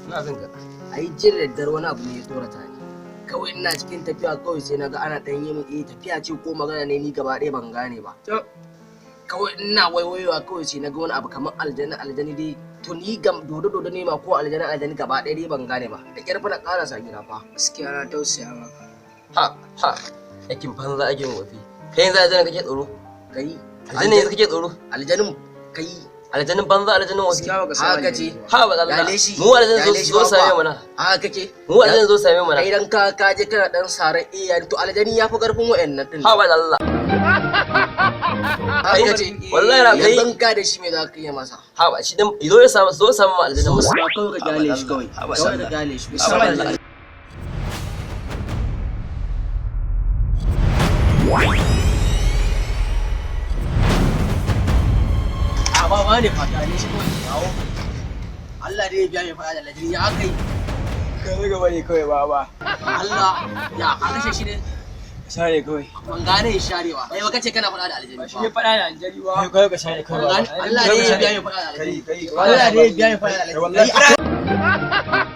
Ina jin ka. Ai jin daddare wani abu ne ya tsorata ni. Kawai ina cikin tafiya kawai sai naga ana ɗan yi min tafiya ce ko magana ne ni gaba ɗaya ban gane ba. Kawai ina waiwayowa kawai sai naga wani abu kamar aljani dai to ni gam dodo ne ma ko aljani gaba ɗaya dai ban gane ba. Da ƙyar na ƙarasa gida fa. Gaskiya na tausaya maka. Ha. Aikin banza aikin wofi. Kai yanzu aljanin kake tsoro? Kai. Aljanin yanzu kake tsoro? Aljanin kai. Aljanin banza aljanin wofi. Gaskiya baka san Haka ce. Ha ba Allah. Mu aljanin zo same mu na. Haka kake. Mu aljanin zo same mu na. Idan ka je kana dan sarar to aljani ya fi karfin wayannan din. Ha ba Allah. Haka ce. Wallahi na kai. Yanzu ka da shi me za ka yi masa? Ha ba shi dan zo ya samu mu aljanin mu. Ba kawai ka gane shi kawai. Kawai ka gane shi. Musamman ba ne fata ne shi kawai kawo. Allah dai ya biya mai fada da ladiri ya kai. kai gaba ne kawai baba. Allah ya aka kashe shi ne. Share kawai. Ban gane ya sharewa. Ai baka ce kana fada da aljani. Shi ne fada da aljani ba. Kai ka share kawai. Allah dai ya biya mai fada da aljani. Kai. Allah dai ya biya mai fada da aljani.